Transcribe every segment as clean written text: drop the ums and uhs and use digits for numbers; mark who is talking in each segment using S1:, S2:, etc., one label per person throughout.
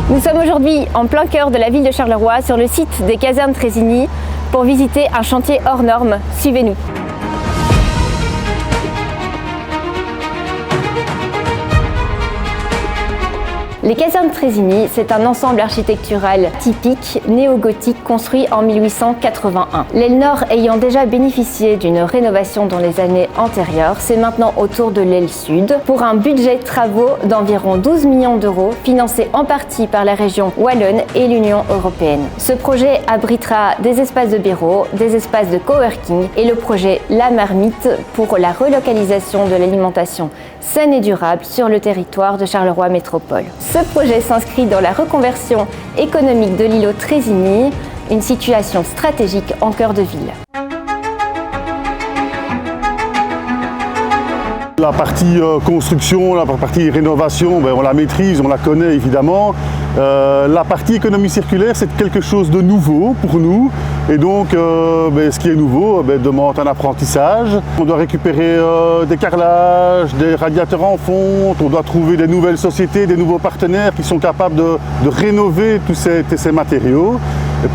S1: Nous sommes aujourd'hui en plein cœur de la ville de Charleroi, sur le site des casernes Trésigny, pour visiter un chantier hors norme. Suivez-nous. Les casernes Trésigny, c'est un ensemble architectural typique néo-gothique construit en 1881. L'aile nord ayant déjà bénéficié d'une rénovation dans les années antérieures, c'est maintenant au tour de l'aile sud, pour un budget de travaux d'environ 12 millions d'euros, financé en partie par la région wallonne et l'Union européenne. Ce projet abritera des espaces de bureaux, des espaces de coworking et le projet La Marmite pour la relocalisation de l'alimentation saine et durable sur le territoire de Charleroi Métropole. Ce projet s'inscrit dans la reconversion économique de l'îlot Trésigny, une situation stratégique en cœur de ville.
S2: La partie construction, la partie rénovation, on la maîtrise, on la connaît évidemment. La partie économie circulaire, c'est quelque chose de nouveau pour nous. Et donc, ce qui est nouveau demande un apprentissage. On doit récupérer des carrelages, des radiateurs en fonte, on doit trouver des nouvelles sociétés, des nouveaux partenaires qui sont capables de rénover tous ces matériaux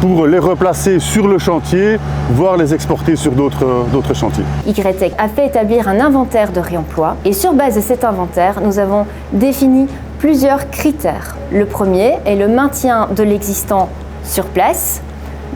S2: pour les replacer sur le chantier, voire les exporter sur d'autres chantiers.
S1: YTEC a fait établir un inventaire de réemploi et sur base de cet inventaire, nous avons défini plusieurs critères. Le premier est le maintien de l'existant sur place.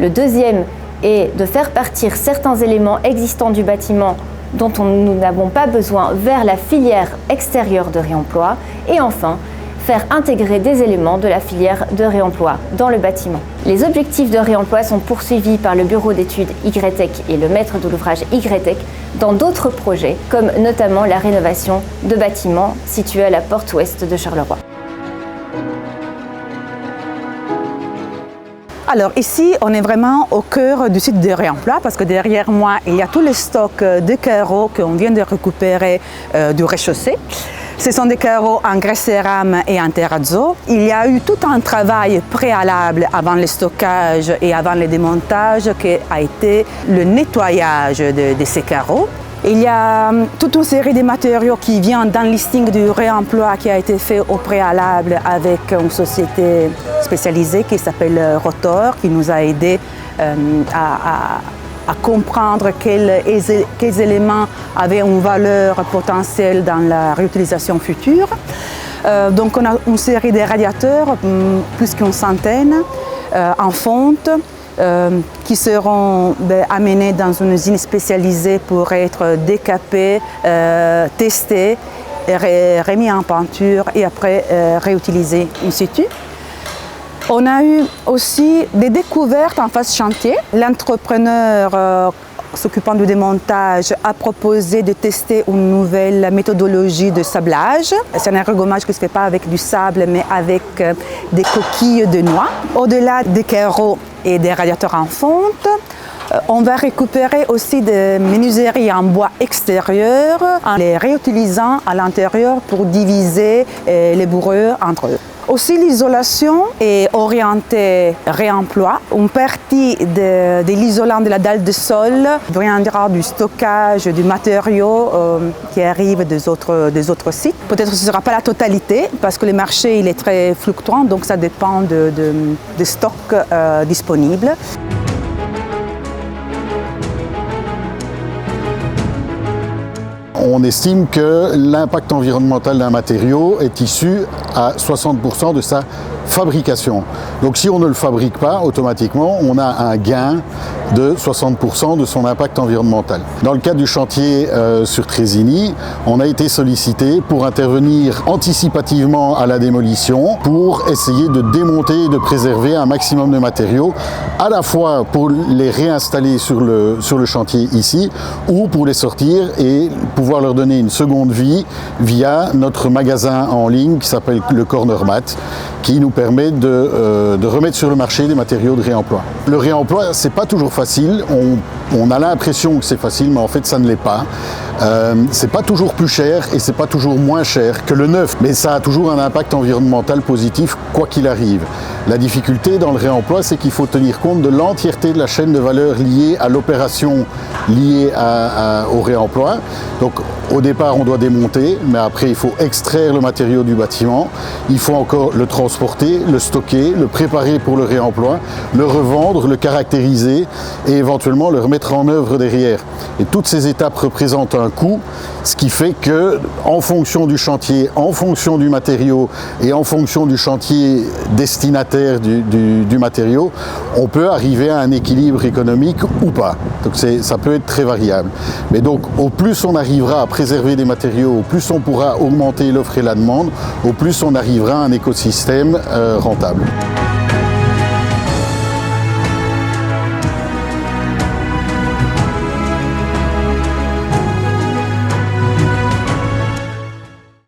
S1: Le deuxième est de faire partir certains éléments existants du bâtiment dont nous n'avons pas besoin vers la filière extérieure de réemploi. Et enfin, faire intégrer des éléments de la filière de réemploi dans le bâtiment. Les objectifs de réemploi sont poursuivis par le bureau d'études YTEC et le maître de l'ouvrage YTEC dans d'autres projets, comme notamment la rénovation de bâtiments situés à la porte ouest de Charleroi.
S3: Alors ici, on est vraiment au cœur du site de réemploi parce que derrière moi, il y a tout le stock de carreaux qu'on vient de récupérer du rez-de-chaussée. Ce sont des carreaux en grès cérame et en terrazzo. Il y a eu tout un travail préalable avant le stockage et avant le démontage qui a été le nettoyage de ces carreaux. Il y a toute une série de matériaux qui viennent dans le listing du réemploi qui a été fait au préalable avec une société spécialisée qui s'appelle Rotor, qui nous a aidés à comprendre quels éléments avaient une valeur potentielle dans la réutilisation future. Donc on a une série de radiateurs, plus qu'une centaine, en fonte, qui seront amenés dans une usine spécialisée pour être décapés, testés, remis en peinture et après réutilisés in situ. On a eu aussi des découvertes en phase chantier. L'entrepreneur s'occupant du démontage a proposé de tester une nouvelle méthodologie de sablage. C'est un ergommage qui ne se fait pas avec du sable mais avec des coquilles de noix. Au-delà des carreaux et des radiateurs en fonte, on va récupérer aussi des menuiseries en bois extérieur en les réutilisant à l'intérieur pour diviser les bourreux entre eux. Aussi, l'isolation est orientée réemploi. Une partie de l'isolant de la dalle de sol viendra du stockage du matériau qui arrive des autres sites. Peut-être que ce ne sera pas la totalité parce que le marché il est très fluctuant, donc ça dépend des stocks disponibles.
S4: On estime que l'impact environnemental d'un matériau est issu à 60% de sa fabrication. Donc si on ne le fabrique pas, automatiquement, on a un gain de 60% de son impact environnemental. Dans le cadre du chantier sur Trésigny, on a été sollicité pour intervenir anticipativement à la démolition pour essayer de démonter et de préserver un maximum de matériaux, à la fois pour les réinstaller sur le chantier ici, ou pour les sortir et pouvoir leur donner une seconde vie via notre magasin en ligne qui s'appelle le Cornermat, qui nous permet de remettre sur le marché des matériaux de réemploi. Le réemploi, c'est pas toujours facile. On On a l'impression que c'est facile, mais en fait ça ne l'est pas. C'est pas toujours plus cher et c'est pas toujours moins cher que le neuf, mais ça a toujours un impact environnemental positif quoi qu'il arrive. La difficulté dans le réemploi, c'est qu'il faut tenir compte de l'entièreté de la chaîne de valeur liée à l'opération liée au réemploi. Donc au départ on doit démonter, mais après il faut extraire le matériau du bâtiment, il faut encore le transporter, le stocker, le préparer pour le réemploi, le revendre, le caractériser et éventuellement le remettre en œuvre derrière. Et toutes ces étapes représentent un coût, ce qui fait que en fonction du chantier, en fonction du matériau et en fonction du chantier destinataire du matériau, on peut arriver à un équilibre économique ou pas. Donc ça peut être très variable. Mais donc au plus on arrivera à préserver des matériaux, au plus on pourra augmenter l'offre et la demande, au plus on arrivera à un écosystème rentable.